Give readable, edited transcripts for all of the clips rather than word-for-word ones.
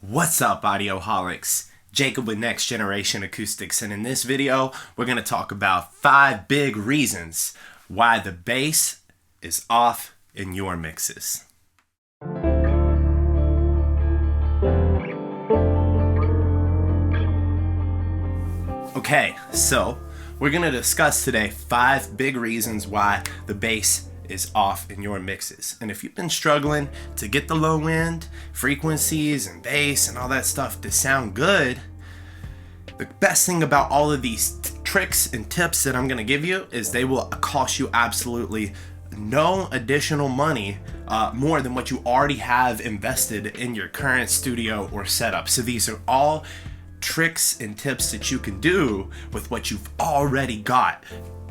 What's up, audioholics? Jacob with Next Generation Acoustics, and in this video, we're going to talk about 5 big reasons why the bass is off in your mixes. Okay, so we're going to discuss today 5 big reasons why the bass is off in your mixes. And if you've been struggling to get the low end frequencies and bass and all that stuff to sound good, the best thing about all of these tricks and tips that I'm going to give you is they will cost you absolutely no additional money more than what you already have invested in your current studio or setup. So these are all tricks and tips that you can do with what you've already got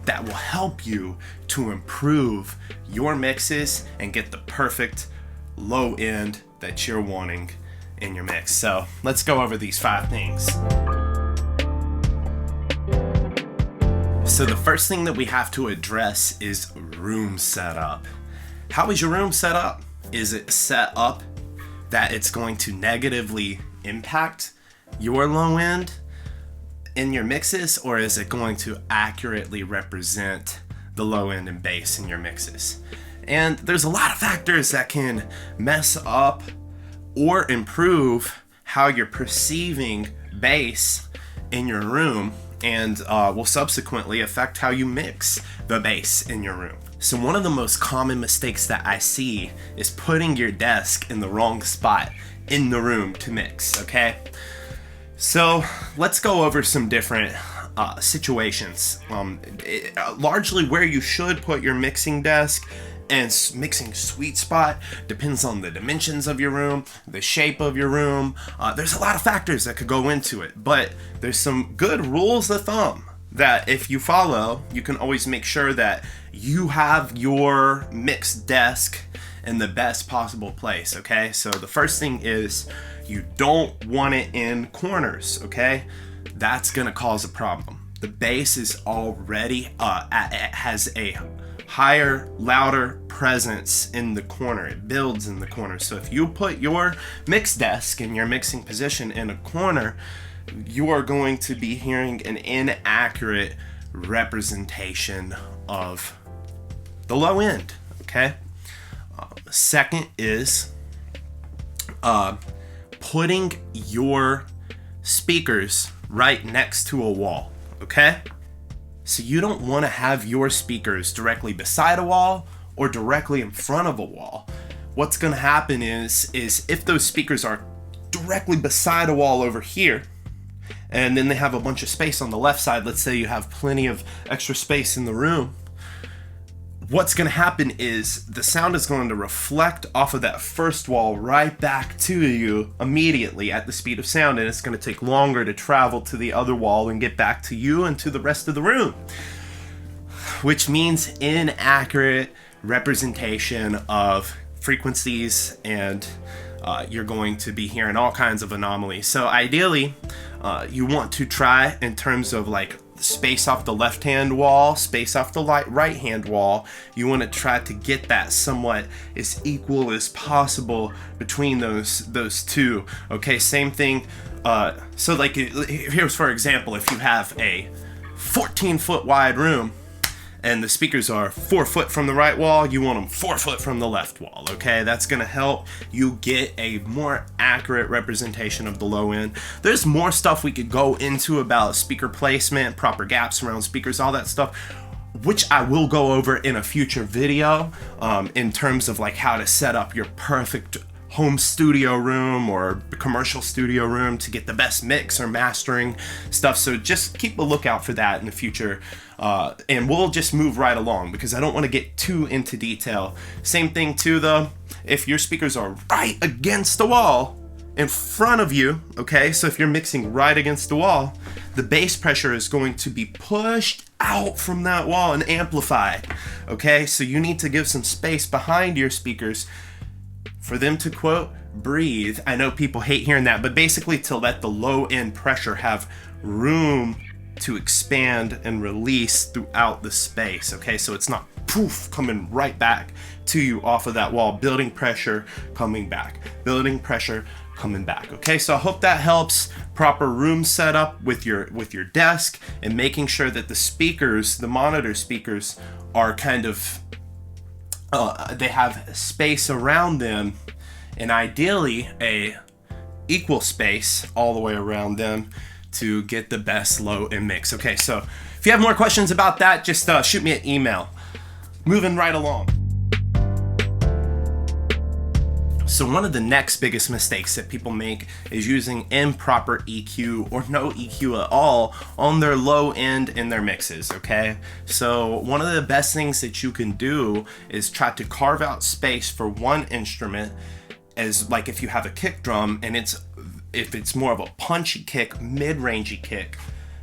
that will help you to improve your mixes and get the perfect low end that you're wanting in your mix. So let's go over these 5 things. So the first thing that we have to address is room setup. How is your room set up? Is it set up that it's going to negatively impact your low end in your mixes, or is it going to accurately represent the low end and bass in your mixes? And there's a lot of factors that can mess up or improve how you're perceiving bass in your room, and will subsequently affect how you mix the bass in your room. So one of the most common mistakes that I see is putting your desk in the wrong spot in the room to mix, okay? So let's go over some different situations. Largely where you should put your mixing desk and mixing sweet spot depends on the dimensions of your room, the shape of your room. There's a lot of factors that could go into it, but there's some good rules of thumb that if you follow, you can always make sure that you have your mixed desk in the best possible place, okay? So the first thing is you don't want it in corners, okay? That's gonna cause a problem. The bass is already, it has a higher, louder presence in the corner. It builds in the corner. So if you put your mix desk in your mixing position in a corner, you are going to be hearing an inaccurate representation of the low end, okay? Second is putting your speakers right next to a wall, okay? So you don't want to have your speakers directly beside a wall or directly in front of a wall. What's going to happen is if those speakers are directly beside a wall over here, and then they have a bunch of space on the left side, let's say you have plenty of extra space in the room, what's going to happen is the sound is going to reflect off of that first wall right back to you immediately at the speed of sound, and it's going to take longer to travel to the other wall and get back to you and to the rest of the room, which means inaccurate representation of frequencies, and you're going to be hearing all kinds of anomalies. So ideally, you want to try in terms of like space off the left hand wall, space off the right hand wall. You want to try to get that somewhat as equal as possible between those two, okay? Same thing, so like here's for example, if you have a 14-foot wide room and the speakers are 4 foot from the right wall, you want them 4 foot from the left wall, okay? That's gonna help you get a more accurate representation of the low end. There's more stuff we could go into about speaker placement, proper gaps around speakers, all that stuff, which I will go over in a future video, in terms of like how to set up your perfect home studio room or commercial studio room to get the best mix or mastering stuff. So just keep a lookout for that in the future, and we'll just move right along because I don't want to get too into detail. Same thing too though, if your speakers are right against the wall in front of you, okay, so if you're mixing right against the wall, the bass pressure is going to be pushed out from that wall and amplified, okay? So you need to give some space behind your speakers for them to, quote, breathe. I know people hate hearing that, but basically to let the low end pressure have room to expand and release throughout the space, okay? So it's not poof coming right back to you off of that wall, building pressure, coming back, building pressure, coming back. Okay, so I hope that helps. Proper room setup with your desk, and making sure that the speakers, the monitor speakers, are kind of they have space around them, and ideally a equal space all the way around them to get the best low end mix. Okay, so if you have more questions about that, just shoot me an email. Moving right along. So one of the next biggest mistakes that people make is using improper EQ or no EQ at all on their low end in their mixes, okay? So one of the best things that you can do is try to carve out space for one instrument, as like if you have a kick drum and if it's more of a punchy kick, mid-rangey kick,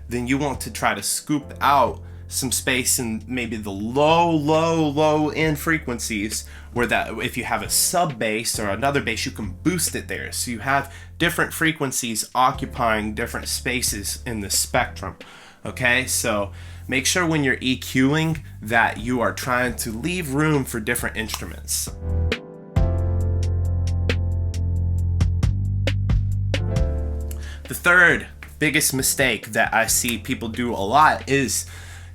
then you want to try to scoop out some space in maybe the low end frequencies, where that if you have a sub bass or another bass, you can boost it there. So you have different frequencies occupying different spaces in the spectrum. Okay, so make sure when you're EQing that you are trying to leave room for different instruments. The third biggest mistake that I see people do a lot is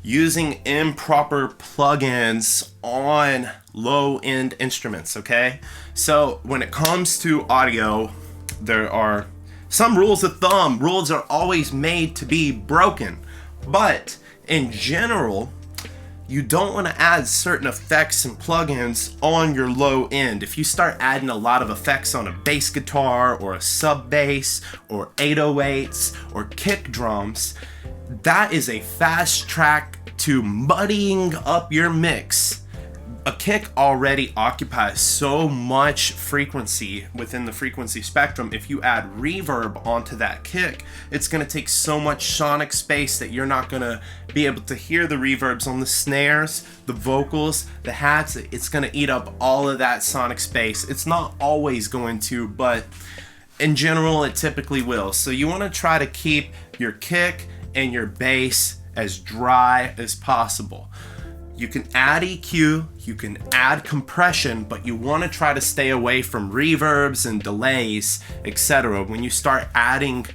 using improper plugins on low-end instruments, okay? So when it comes to audio, there are some rules of thumb. Rules are always made to be broken, but in general, you don't want to add certain effects and plugins on your low end. If you start adding a lot of effects on a bass guitar or a sub bass or 808s or kick drums, that is a fast track to muddying up your mix. A kick already occupies so much frequency within the frequency spectrum. If you add reverb onto that kick, it's going to take so much sonic space that you're not going to be able to hear the reverbs on the snares, the vocals, the hats. It's going to eat up all of that sonic space. It's not always going to, but in general, it typically will. So you want to try to keep your kick and your bass as dry as possible. You can add EQ, you can add compression, but you want to try to stay away from reverbs and delays, etc. When you start adding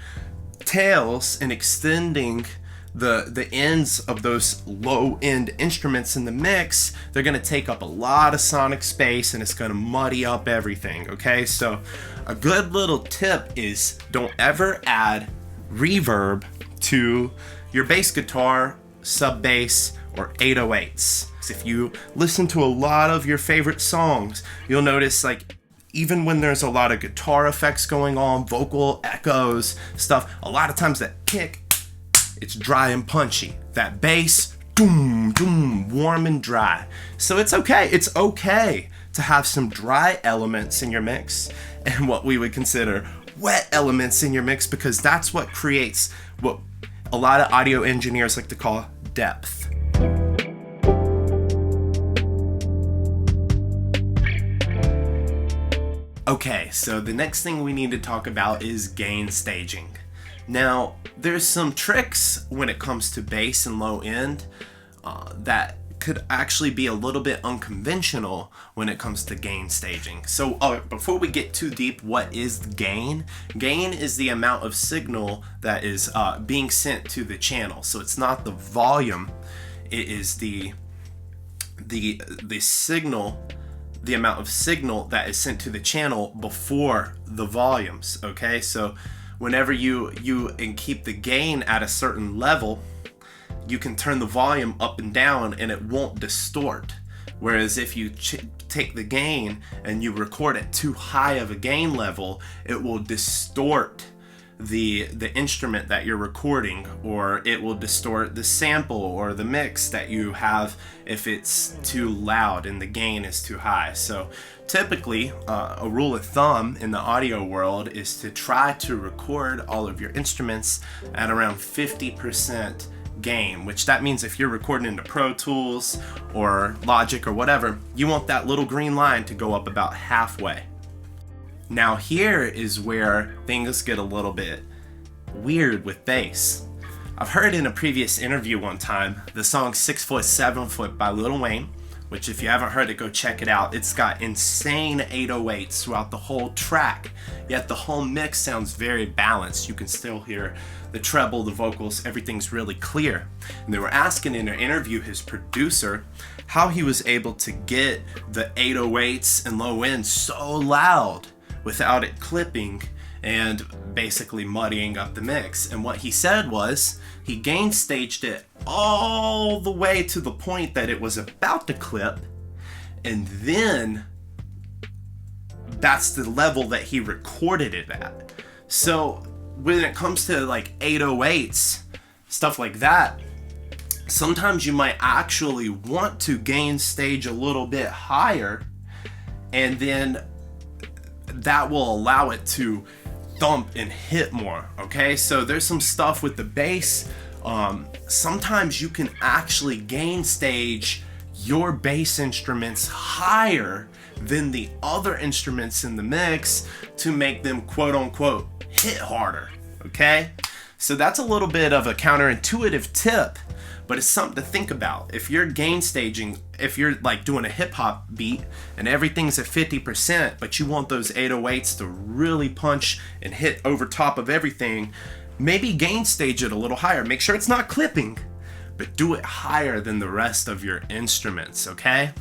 tails and extending the ends of those low end instruments in the mix, they're going to take up a lot of sonic space and it's going to muddy up everything. Okay, so a good little tip is don't ever add reverb to your bass guitar, sub bass, or 808s. If you listen to a lot of your favorite songs, you'll notice, like, even when there's a lot of guitar effects going on, vocal echoes, stuff, a lot of times that kick, it's dry and punchy. That bass, doom, doom, warm and dry. So it's okay. It's okay to have some dry elements in your mix and what we would consider wet elements in your mix, because that's what creates what a lot of audio engineers like to call depth. Okay, so the next thing we need to talk about is gain staging. Now, there's some tricks when it comes to bass and low end that could actually be a little bit unconventional when it comes to gain staging. So before we get too deep, what is gain? Gain is the amount of signal that is being sent to the channel. So it's not the volume, it is the signal, the amount of signal that is sent to the channel before the volumes. Okay, so whenever you keep the gain at a certain level, you can turn the volume up and down and it won't distort. Whereas if you take the gain and you record at too high of a gain level, it will distort the instrument that you're recording, or it will distort the sample or the mix that you have if it's too loud and the gain is too high. So typically, a rule of thumb in the audio world is to try to record all of your instruments at around 50% gain, which that means if you're recording into Pro Tools or Logic or whatever, you want that little green line to go up about halfway. Now here is where things get a little bit weird with bass. I've heard in a previous interview one time the song 6 Foot 7 Foot by Lil Wayne, which if you haven't heard it, go check it out. It's got insane 808s throughout the whole track, yet the whole mix sounds very balanced. You can still hear the treble, the vocals, everything's really clear. And they were asking in an interview his producer how he was able to get the 808s and low end so loud without it clipping and basically muddying up the mix. And what he said was he gain staged it all the way to the point that it was about to clip, and then that's the level that he recorded it at. So when it comes to like 808s, stuff like that, sometimes you might actually want to gain stage a little bit higher, and then that will allow it to thump and hit more. Okay, so there's some stuff with the bass. Sometimes you can actually gain stage your bass instruments higher than the other instruments in the mix to make them quote unquote hit harder. Okay, so that's a little bit of a counterintuitive tip, but it's something to think about. If you're gain staging, if you're like doing a hip hop beat and everything's at 50%, but you want those 808s to really punch and hit over top of everything, maybe gain stage it a little higher. Make sure it's not clipping, but do it higher than the rest of your instruments, okay?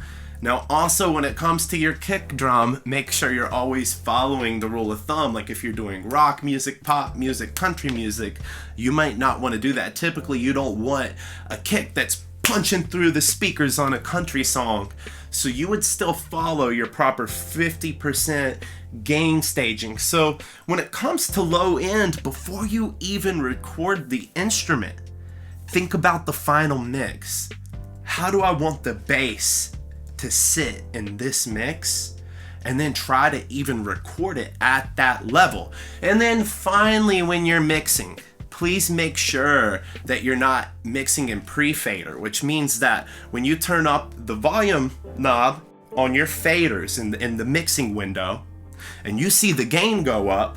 Now also when it comes to your kick drum, make sure you're always following the rule of thumb. Like if you're doing rock music, pop music, country music, you might not want to do that. Typically you don't want a kick that's punching through the speakers on a country song. So you would still follow your proper 50% gain staging. So when it comes to low end, before you even record the instrument, think about the final mix. How do I want the bass to sit in this mix? And then try to even record it at that level. And then finally, when you're mixing, please make sure that you're not mixing in pre-fader, which means that when you turn up the volume knob on your faders in the mixing window and you see the gain go up,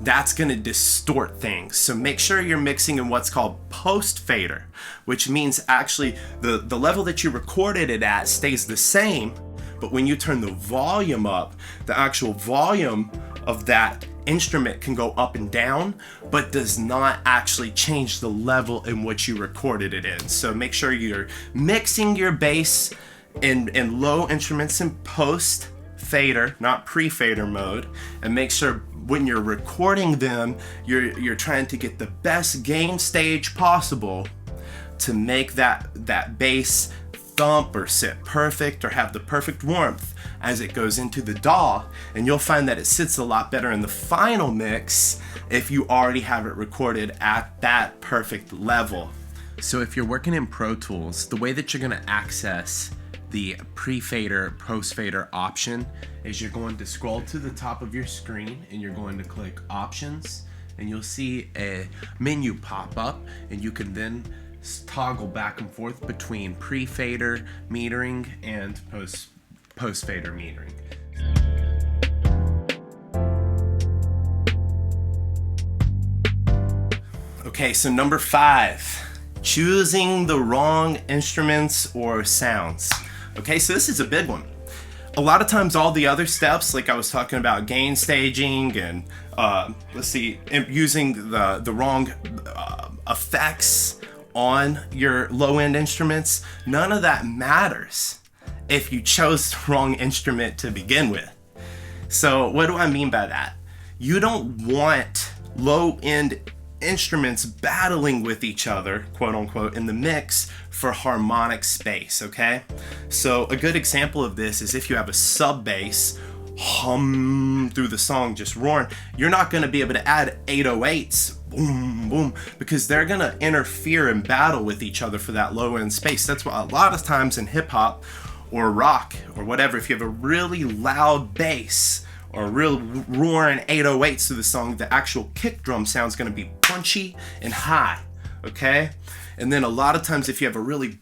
that's going to distort things. So make sure you're mixing in what's called post fader, which means actually the level that you recorded it at stays the same, but when you turn the volume up, the actual volume of that instrument can go up and down, but does not actually change the level in which you recorded it in. So make sure you're mixing your bass in low instruments in post fader, not pre-fader mode, and make sure when you're recording them, you're trying to get the best gain stage possible to make that bass thump or sit perfect or have the perfect warmth as it goes into the DAW. And you'll find that it sits a lot better in the final mix if you already have it recorded at that perfect level. So if you're working in Pro Tools, the way that you're going to access the pre-fader, post-fader option is you're going to scroll to the top of your screen and you're going to click Options, and you'll see a menu pop up, and you can then toggle back and forth between pre-fader metering and post-fader metering. Okay, so number 5, choosing the wrong instruments or sounds. Okay, so this is a big one. A lot of times all the other steps, like I was talking about gain staging and using the wrong effects on your low-end instruments, none of that matters if you chose the wrong instrument to begin with. So what do I mean by that? You don't want low-end instruments battling with each other, quote unquote, in the mix for harmonic space, okay? So a good example of this is if you have a sub bass hum through the song just roaring, you're not going to be able to add 808s boom boom because they're going to interfere and battle with each other for that low end space. That's why a lot of times in hip hop or rock or whatever, if you have a really loud bass or real roaring 808s to the song, the actual kick drum sound's going to be punchy and high, okay? And then a lot of times if you have a really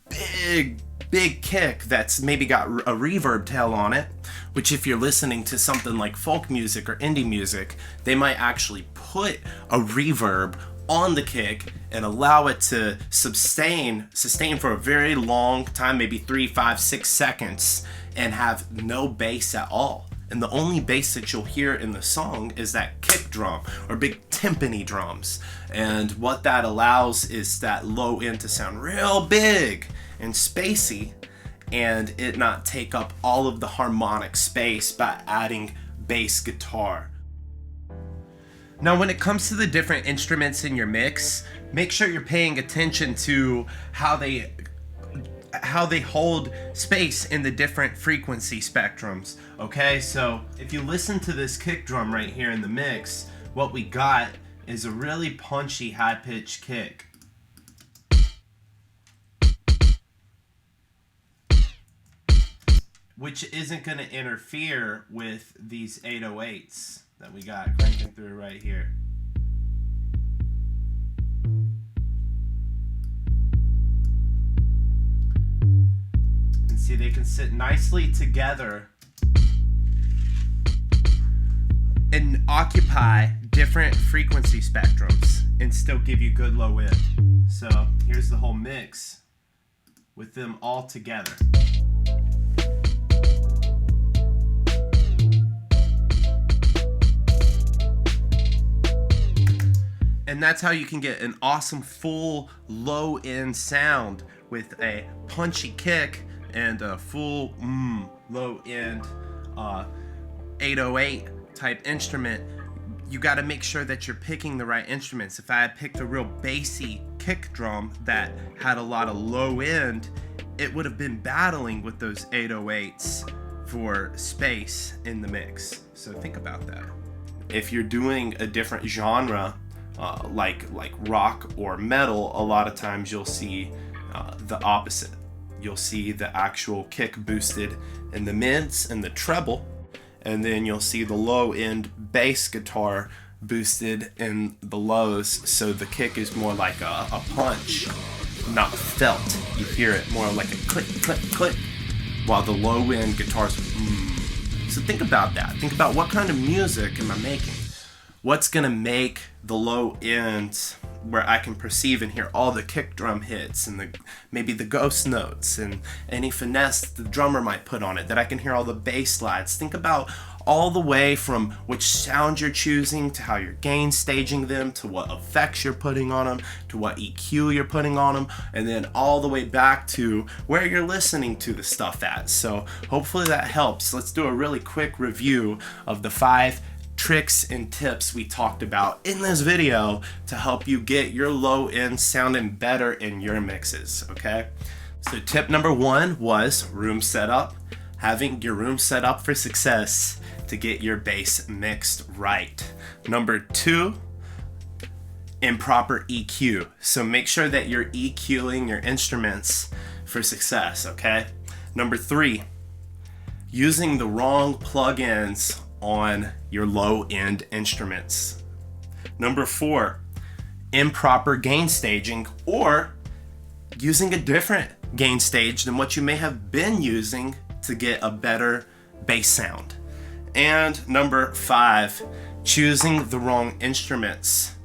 big kick that's maybe got a reverb tail on it, which if you're listening to something like folk music or indie music, they might actually put a reverb on the kick and allow it to sustain for a very long time, maybe 3, 5, 6 seconds, and have no bass at all. And the only bass that you'll hear in the song is that kick drum or big timpani drums. And what that allows is that low end to sound real big and spacey, and it not take up all of the harmonic space by adding bass guitar. Now, when it comes to the different instruments in your mix, make sure you're paying attention to how they hold space in the different frequency spectrums. Okay, so if you listen to this kick drum right here in the mix, what we got is a really punchy high-pitched kick. Which isn't going to interfere with these 808s that we got cranking through right here. And see, they can sit nicely together and occupy different frequency spectrums and still give you good low end. So here's the whole mix with them all together. And that's how you can get an awesome full low end sound with a punchy kick and a full low end 808 type instrument. You got to make sure that you're picking the right instruments. If I had picked a real bassy kick drum that had a lot of low end, it would have been battling with those 808s for space in the mix. So think about that. If you're doing a different genre, like rock or metal, a lot of times you'll see the opposite. You'll see the actual kick boosted in the mids and the treble, and then you'll see the low end bass guitar boosted in the lows, so the kick is more like a punch, not felt. You hear it more like a click, click, click, while the low end guitars So think about that. Think about what kind of music am I making? What's gonna make the low end where I can perceive and hear all the kick drum hits and maybe the ghost notes and any finesse the drummer might put on it, that I can hear all the bass slides. Think about all the way from which sound you're choosing to how you're gain staging them, to what effects you're putting on them, to what EQ you're putting on them, and then all the way back to where you're listening to the stuff at. So hopefully that helps. Let's do a really quick review of the 5 tricks and tips we talked about in this video to help you get your low end sounding better in your mixes, okay? So tip number 1 was room setup. Having your room set up for success to get your bass mixed right. Number 2, improper EQ. So make sure that you're EQing your instruments for success, okay? Number 3, using the wrong plugins on your low-end instruments. Number 4, improper gain staging, or using a different gain stage than what you may have been using to get a better bass sound. And number 5, choosing the wrong instruments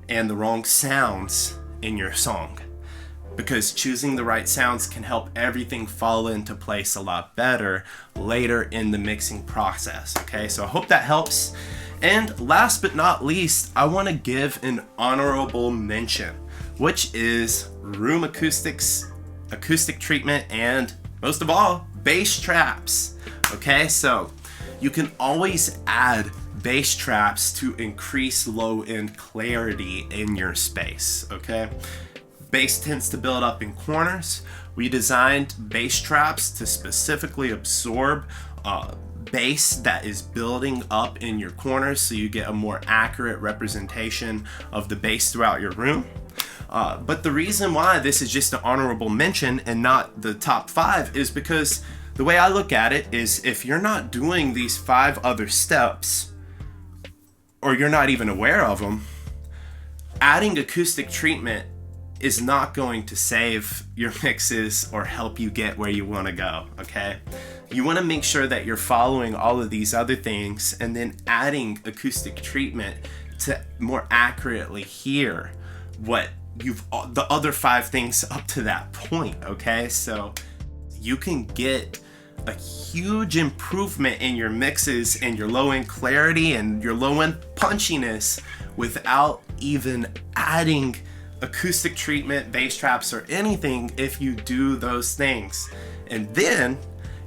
and the wrong sounds in your song. Because choosing the right sounds can help everything fall into place a lot better later in the mixing process. Okay, so I hope that helps. And last but not least, I want to give an honorable mention, which is room acoustics, acoustic treatment, and most of all, bass traps. Okay, so you can always add bass traps to increase low end clarity in your space. Okay. Bass tends to build up in corners. We designed bass traps to specifically absorb bass that is building up in your corners, so you get a more accurate representation of the bass throughout your room. But the reason why this is just an honorable mention and not the top 5 is because the way I look at it is, if you're not doing these 5 other steps, or you're not even aware of them, adding acoustic treatment is not going to save your mixes or help you get where you want to go, okay? You want to make sure that you're following all of these other things and then adding acoustic treatment to more accurately hear what the other 5 things up to that point, okay? So you can get a huge improvement in your mixes and your low end clarity and your low end punchiness without even adding acoustic treatment, bass traps, or anything if you do those things. And then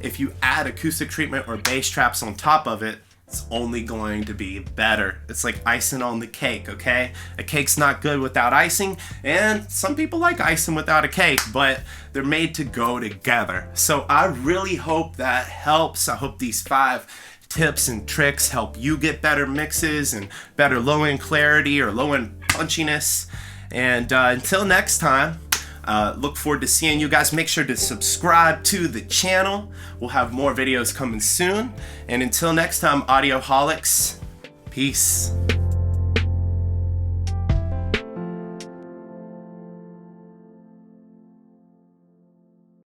if you add acoustic treatment or bass traps on top of it, it's only going to be better. It's like icing on the cake, okay? A cake's not good without icing, and some people like icing without a cake, but they're made to go together. So I really hope that helps. I hope these 5 tips and tricks help you get better mixes and better low-end clarity or low-end punchiness. And until next time, look forward to seeing you guys. Make sure to subscribe to the channel. We'll have more videos coming soon. And until next time, Audioholics, peace.